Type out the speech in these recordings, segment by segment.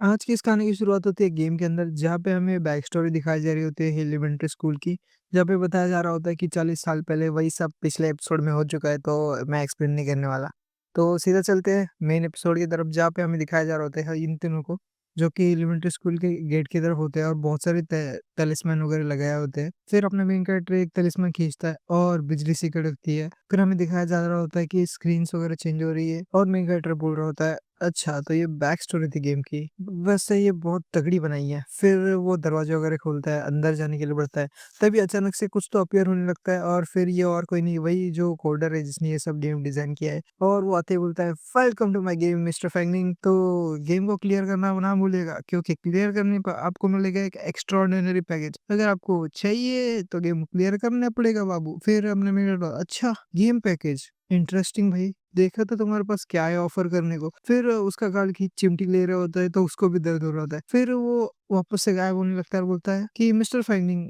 आज की इस कहानी की शुरुआत होती है गेम के अंदर, जहाँ पे हमें बैक स्टोरी दिखाई जा रही होती है एलिमेंट्री स्कूल की। जहाँ पे बताया जा रहा होता है कि 40 साल पहले वही सब पिछले एपिसोड में हो चुका है, तो मैं एक्सप्लेन नहीं करने वाला। तो सीधा चलते हैं मेन एपिसोड की तरफ, जहाँ पे हमें दिखाया जा रहा होता है इन तीनों को, जो कि एलिमेंट्री स्कूल के गेट की तरफ होते हैं और बहुत सारे तलिस्मान वगैरह लगाए होते हैं। फिर अपना मेन कैरेक्टर एक तलिस्मान खींचता है और बिजली सी कड़कती है। फिर हमें दिखाया जा रहा होता है कि स्क्रीन्स वगैरह चेंज हो रही है और मेन कैरेक्टर बोल रहा होता है, अच्छा, तो ये बैक स्टोरी थी गेम की। वैसे ये बहुत तगड़ी बनाई है। फिर वो दरवाज़ा वगैरह खोलता है, अंदर जाने के लिए बढ़ता है। तभी अचानक से कुछ तो अपीयर होने लगता है और फिर ये और कोई नहीं, वही जो कोडर है जिसने ये सब गेम डिज़ाइन किया है। और वो आते ही बोलता है, welcome to my game mister फैंगनिंग। तो गेम को क्लियर करना ना भूलिएगा, क्योंकि क्लियर करने पर आपको मिलेगा एक एक्स्ट्राऑर्डिनरी पैकेज। अगर आपको चाहिए तो गेम क्लियर करना पड़ेगा बाबू। फिर हमने मेरे अच्छा, गेम पैकेज इंटरेस्टिंग भाई, देखा तो तुम्हारे पास क्या है ऑफर करने को। फिर उसका गाल की चिमटी ले रहा होता है तो उसको भी दर्द हो रहा होता है। फिर वो वापस से गायब होने लगता है और बोलता है कि मिस्टर फाइनिंग,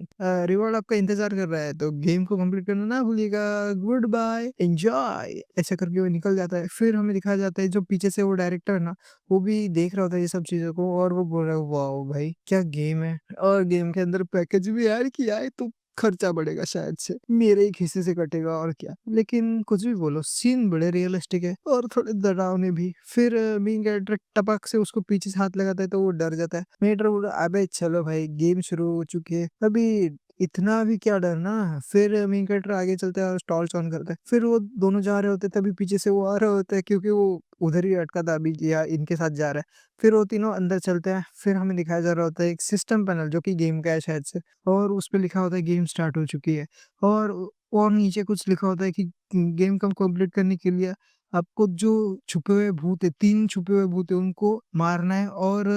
रिवॉर्ड आपका इंतजार कर रहा है, तो गेम को कंप्लीट करना ना भूलिएगा, गुड बाय, एंजॉय। ऐसा करके वो निकल जाता है। फिर हमें दिखाया जाता है जो पीछे से वो डायरेक्टर है ना, वो भी देख रहा होता है ये सब चीजों को और वो बोल रहा है, वाओ भाई क्या गेम है। और गेम के अंदर पैकेज भी ऐड किया है, तो खर्चा बढ़ेगा शायद से, मेरे ही खीसे से कटेगा और क्या। लेकिन कुछ भी बोलो, सीन बड़े रियलिस्टिक है और थोड़े डरावने भी। फिर मेन कैरेक्टर टपक से उसको पीछे से हाथ लगाता है तो वो डर जाता है। मेटर बोला, अबे चलो भाई, गेम शुरू हो चुकी है, अभी इतना भी क्या डरना। फिर मेन कैरेक्टर आगे चलता है और टॉर्च ऑन करता है। फिर वो दोनों जा रहे होते हैं, तभी पीछे से वो आ रहा होता है, क्योंकि वो उधर ही अटका था अभी या इनके साथ जा रहा है। फिर वो तीनों अंदर चलते हैं। फिर हमें दिखाया जा रहा होता है एक सिस्टम पैनल, जो कि गेम का है शायद से, और उस पे लिखा होता है गेम स्टार्ट हो चुकी है। और नीचे कुछ लिखा होता है कि गेम को कंप्लीट करने के लिए आपको जो छुपे हुए भूत है, 3 छुपे हुए भूत है, उनको मारना है और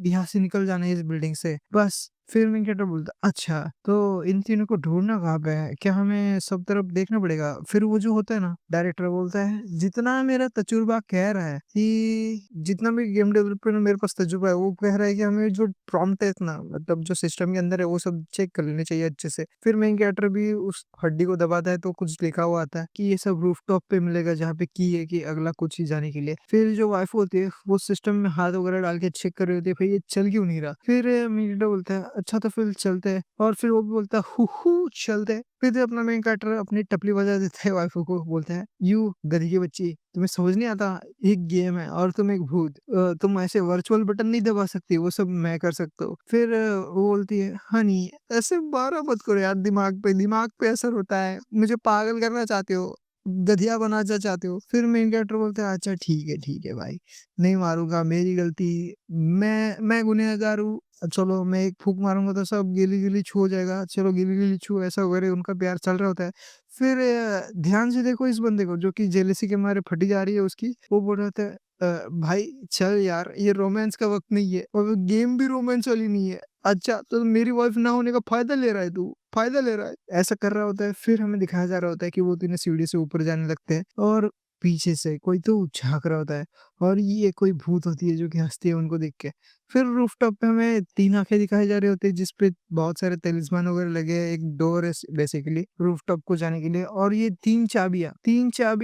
यहाँ से निकल जाना है इस बिल्डिंग से, बस। फिर मेन कैरेक्टर बोलता है, अच्छा, तो इन तीनों को ढूँढना कहाँ पे है? क्या हमें सब तरफ देखना पड़ेगा? फिर वो जो होता है ना, डायरेक्टर बोलता है, जितना मेरा तजुर्बा कह रहा है कि जितना भी गेम डेवलपमेंट में मेरे पास तजुर्बा है, वो कह रहा है कि हमें जो प्रॉम्प्ट है ना, मतलब जो सिस्टम के अंदर है, वो सब चेक कर लेने चाहिए अच्छे से। फिर मेन कैरेक्टर भी उस हड्डी को दबाता है तो कुछ लिखा हुआ आता है कि ये सब रूफटॉप पे मिलेगा, जहाँ पे की है कि अगला कुछ ही जाने के लिए। फिर जो वाइफ होती है वो सिस्टम में हाथ वगैरह डाल के चेक कर रही होती है, भाई ये चल क्यों नहीं रहा। फिर मेन कैरेक्टर बोलता है, अच्छा तो फिर चलते हैं, और फिर वो भी बोलता है, हु चलते हैं। फिर अपना मेन कैरेक्टर अपनी टपली बजा देता है वाइफ को, बोलता है, यू गधी की बच्ची, तुम्हें समझ नहीं आता, एक गेम है और तुम एक भूत, तुम ऐसे वर्चुअल बटन नहीं दबा सकती, वो सब मैं कर सकता हूँ। फिर वो बोलती है, हनी ऐसे मारा मत करो यार, दिमाग पे असर होता है, मुझे पागल करना चाहते हो, गधिया बनाना चाहते हो। फिर मेन कैरेक्टर बोलता है, अच्छा ठीक है भाई, नहीं मारूंगा, मेरी गलती, मैं गुनहगार हूँ। चलो मैं एक फूंक मारूंगा तो सब गिली गिली छू हो जाएगा, चलो गिली गिली छू, ऐसा वगैरह उनका प्यार चल रहा होता है। फिर ध्यान से देखो इस बंदे को, जो कि जेलसी के मारे फटी जा रही है उसकी, वो बोल रहा था, भाई चल यार, ये रोमांस का वक्त नहीं है और गेम भी रोमांस वाली नहीं है। अच्छा, तो मेरी वाइफ ना होने का फायदा ले रहा है तू, फायदा ले रहा है, ऐसा कर रहा होता है। फिर हमें दिखाया जा रहा होता है कि वो तीनों सीढ़ी से ऊपर जाने लगते हैं और पीछे से कोई तो झांक रहा होता है, और ये कोई भूत होती है जो कि हंसती है उनको देख के। फिर रूफटॉप पे हमें 3 आँखें दिखाई जा रही होती है, जिसपे बहुत सारे तलिस्मान वगैरह लगे हैं। एक डोर है बेसिकली रूफटॉप को जाने के लिए, और ये 3 चाबियाँ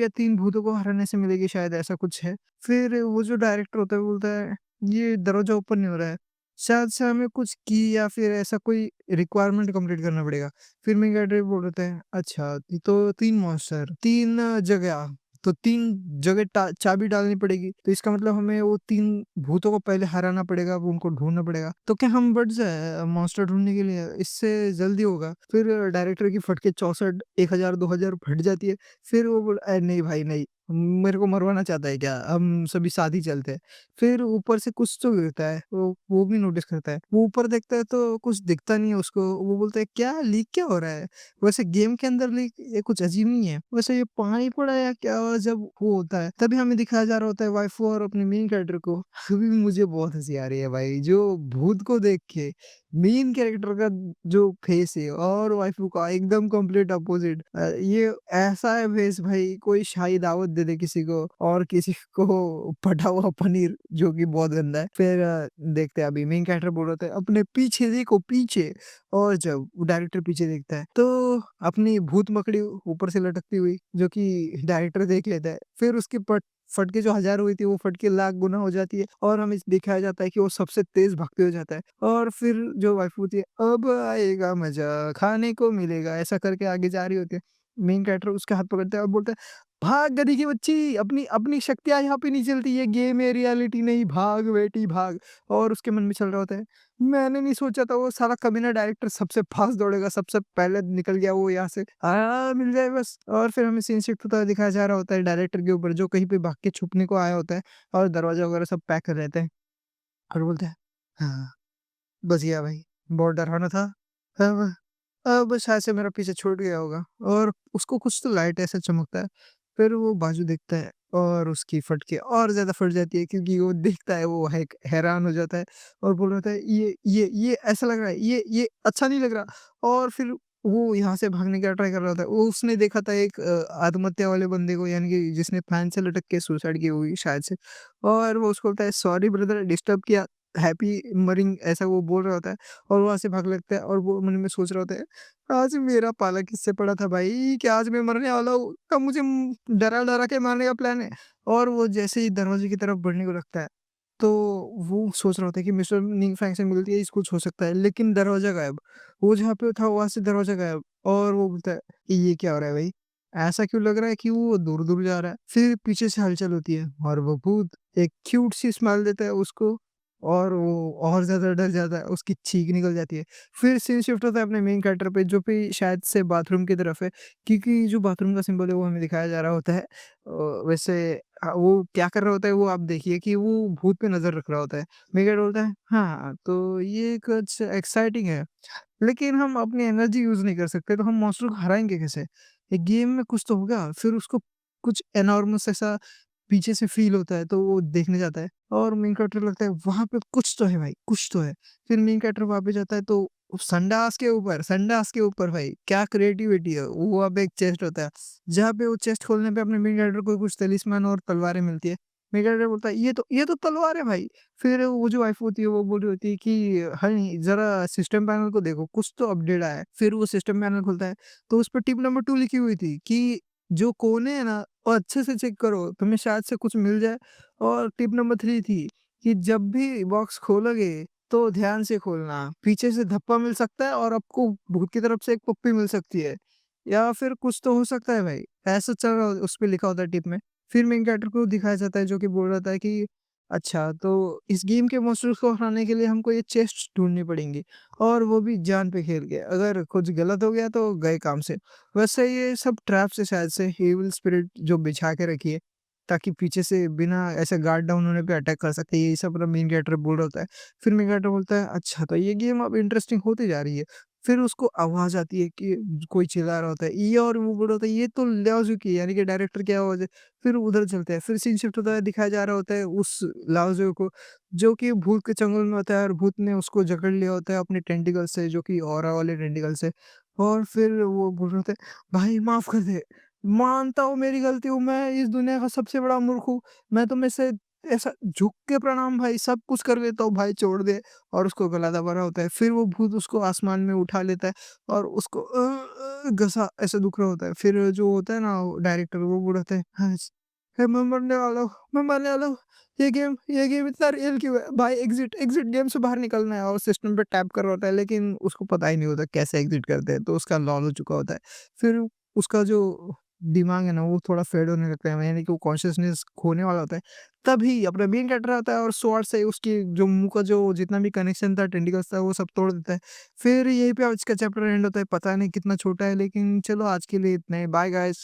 3 भूतों को हराने से मिलेगी शायद, ऐसा कुछ है। फिर वो जो डायरेक्टर होता है वो बोलता है, ये दरवाज़ा ओपन नहीं हो रहा है, शायद से हमें कुछ की या फिर ऐसा कोई रिक्वायरमेंट कंप्लीट करना पड़ेगा। फिर मेन कैरेक्टर बोल रहे थे, अच्छा, तो 3 मॉन्स्टर, 3 जगह, तो 3 जगह चाबी डालनी पड़ेगी, तो इसका मतलब हमें वो 3 भूतों को पहले हराना पड़ेगा, अब उनको ढूंढना पड़ेगा। तो क्या हम बढ़ जाए मॉन्स्टर ढूंढने के लिए, इससे जल्दी होगा। फिर डायरेक्टर की फट के 64 1000 2000 फट जाती है। फिर वो बोल, अरे नहीं भाई नहीं, मेरे को मरवाना चाहता है क्या, हम सभी साथ ही चलते हैं। फिर ऊपर से कुछ तो गिरता है, वो भी नोटिस करता है, वो ऊपर देखता है तो कुछ दिखता नहीं है उसको। वो बोलता है, क्या लीक क्या हो रहा है, वैसे गेम के अंदर लीक, ये कुछ अजीब नहीं है, वैसे ये पानी पड़ा है या क्या। और जब वो होता है तभी हमें दिखाया जा रहा होता है वाइफ और अपने मेन कैरेक्टर को। अभी भी मुझे बहुत हंसी आ रही है भाई, जो भूत को देख के मेन कैरेक्टर का जो फेस है और वाइफ का एकदम कंप्लीट अपोजिट। ये ऐसा है फेस भाई, कोई शाही दावत दे दे किसी को, और किसी को फटा हुआ पनीर, जो कि बहुत गंदा है। फिर देखते हैं, अभी मेन कैरेक्टर बोल रहे थे, अपने पीछे देखो पीछे। और जब वो डायरेक्टर पीछे देखता है तो अपनी भूत मकड़ी ऊपर से लटकती हुई, जो कि डायरेक्टर देख लेता है। फिर उसके फट के जो 1000 हुई थी वो फट के लाख गुना हो जाती है और हमें दिखाया जाता है कि वो सबसे तेज़ भागते हो जाता है और फिर जो वाइफ़ होती है, अब आएगा मज़ा, खाने को मिलेगा, ऐसा करके आगे जा रही होती है। मेन कैरेक्टर उसका हाथ पकड़ता है और बोलता है, "भाग गधी की बच्ची, अपनी अपनी शक्तियाँ यहाँ पे नहीं चलती, ये गेम है, रियलिटी नहीं, भाग बेटी भाग।" और उसके मन में चल रहा होता है, मैंने नहीं सोचा था वो साला कमीना डायरेक्टर सबसे फ़ास्ट दौड़ेगा, सबसे पहले निकल गया वो यहाँ से। मिल जाए बस। और फिर हमें सीन शिफ्ट होता हुआ दिखाया जा रहा होता है डायरेक्टर के ऊपर जो कहीं पे भाग के छुपने को आया होता है और दरवाज़ा वगैरह सब पैक कर रहते हैं और बोलता है, "हाँ, बच गया भाई, बहुत डरावना था। अब अब शायद से मेरा पीछे छूट गया होगा।" और उसको कुछ तो लाइट ऐसा चमकता है, फिर वो बाजू देखता है और उसकी फट के और ज़्यादा फट जाती है क्योंकि वो देखता है, वो हैरान हो जाता है और बोल रहा था, "ये ऐसा लग रहा है, ये अच्छा नहीं लग रहा।" और फिर वो यहाँ से भागने का ट्राई कर रहा था। वो उसने देखा था एक आत्महत्या वाले बंदे को, यानी कि जिसने फैन से लटक के सुसाइड की होगी शायद से। और वो उसको बोलता है, "सॉरी ब्रदर डिस्टर्ब किया, हैप्पी मरिंग" ऐसा वो बोल रहा होता है और वहाँ से भाग लगता है और वो मन में सोच रहा होता है, आज मेरा पाला किससे पड़ा था भाई, कि आज मैं मरने वाला हूँ, कब मुझे डरा-डरा के मारने का प्लान है। और वो जैसे ही दरवाजे की तरफ बढ़ने को लगता है, तो वो सोच रहा होता है कि मिस्टर निंग फैंग से मिलती है, इसको हो सकता है, लेकिन दरवाज़ा गायब। वो जहाँ पे था वहाँ से दरवाज़ा गायब और वो बोलता है, ये क्या हो रहा है भाई? ऐसा क्यों लग रहा है कि वो दूर-दूर जा रहा है? फिर पीछे से हलचल होती है और वो भूत एक क्यूट सी स्माइल देता है उसको और वो और ज़्यादा डर जाता है, उसकी चीख निकल जाती है। फिर सीन शिफ्ट होता है अपने मेन कैरेक्टर पे जो कि शायद से बाथरूम की तरफ है, क्योंकि जो बाथरूम का सिंबल है वो हमें दिखाया जा रहा होता है। वैसे वो क्या कर रहा होता है वो आप देखिए कि वो भूत पे नज़र रख रहा होता है। मेन कैरेक्टर बोलता है, "हाँ, तो ये कुछ एक्साइटिंग है, लेकिन हम अपनी एनर्जी यूज़ नहीं कर सकते, तो हम मॉन्स्टर को हराएँगे कैसे? एक गेम में कुछ तो होगा।" फिर उसको कुछ एनॉर्मस ऐसा पीछे से फ़ील होता है, तो वो देखने जाता है और मेन कैरेक्टर लगता है वहाँ पे कुछ तो है भाई, कुछ तो है। फिर मेन कैरेक्टर वहाँ पे जाता है तो संडास के ऊपर भाई क्या क्रिएटिविटी है। वो वहाँ पे एक चेस्ट होता है, जहाँ पे वो चेस्ट खोलने पे अपने मेन कैरेक्टर को कुछ तलिस्मान और तलवारें मिलती है। मेन कैरेक्टर बोलता है ये तो तलवार है भाई। फिर वो जो वाइफ़ होती है वो बोल रही होती है कि हनी ज़रा सिस्टम पैनल को देखो, कुछ तो अपडेट आया है। फिर वो सिस्टम पैनल खुलता है, तो उस पे टिप नंबर 2 लिखी हुई थी कि जो कोने हैं ना वो अच्छे से चेक करो, तुम्हें शायद से कुछ मिल जाए। और टिप नंबर 3 थी कि जब भी बॉक्स खोलोगे तो ध्यान से खोलना, पीछे से धप्पा मिल सकता है और आपको भूत की तरफ से एक पप्पी मिल सकती है, या फिर कुछ तो हो सकता है भाई। ऐसा चल रहा उसपे लिखा होता है टिप में। फिर मेन कैरेक्टर को दिखाया जाता है जो कि बोल रहा था कि अच्छा, तो इस गेम के मॉन्स्टर्स को हराने के लिए हमको ये चेस्ट ढूँढनी पड़ेंगी और वो भी जान पे खेल के। अगर कुछ गलत हो गया तो गए काम से। वैसे ये सब ट्रैप्स है शायद से इविल स्पिरिट जो बिछा के रखी है, ताकि पीछे से बिना ऐसे गार्ड डाउन होने पे अटैक कर सके, यही सब अपना मेन कैरेक्टर बोल रहा होता है। फिर मेन कैरेक्टर बोलता है, अच्छा तो ये गेम अब इंटरेस्टिंग होती जा रही है। फिर उसको आवाज़ आती है कि कोई चिल्ला रहा होता है, ये और वो बोल रहा होता है, ये तो लाओज़ू की यानी कि डायरेक्टर की आवाज़ है। फिर उधर चलते हैं, फिर सीन शिफ्ट होता है, दिखाया जा रहा होता है उस लाओज़ू को, जो कि भूत के चंगुल में होता है और भूत ने उसको जकड़ लिया होता है अपने टेंटिकल से, जो कि ऑरा वाले टेंटिकल से। और फिर वो बोल रहे होते हैं, भाई माफ़ कर दे, मानता हूँ मेरी गलती हूँ, मैं इस दुनिया का सबसे बड़ा मूर्ख हूँ। मैं तुम्हें से ऐसा झुक के प्रणाम भाई सब कुछ कर लेता हूँ भाई, छोड़ दे। और उसको गला दबा रहा होता है। फिर वो भूत उसको आसमान में उठा लेता है और उसको घसा ऐसे दुख रहा होता है। फिर जो होता है ना डायरेक्टर वो बोलता है, हाँ, मैं मरने वाला हूँ, मैं मरने वाला हूँ। ये गेम इतना रियल क्यों है? भाई एग्ज़िट एग्ज़िट गेम से बाहर निकलना है। और सिस्टम पे टैप कर रहा होता है, लेकिन उसको पता ही नहीं होता कैसे एग्ज़िट करते हैं, तो उसका लॉल हो चुका होता है। फिर उसका जो दिमाग है ना वो थोड़ा फेड होने लगता है, यानी कि वो कॉन्शसनेस खोने वाला होता है। तभी अपना मेन कैरेक्टर आता है और स्वॉर्ड से उसकी जो मुँह का जो जितना भी कनेक्शन था टेंटिकल्स था वो सब तोड़ देता है। फिर यहीं पे आज का चैप्टर एंड होता है। पता नहीं कितना छोटा है, लेकिन चलो आज के लिए इतना ही। Bye guys.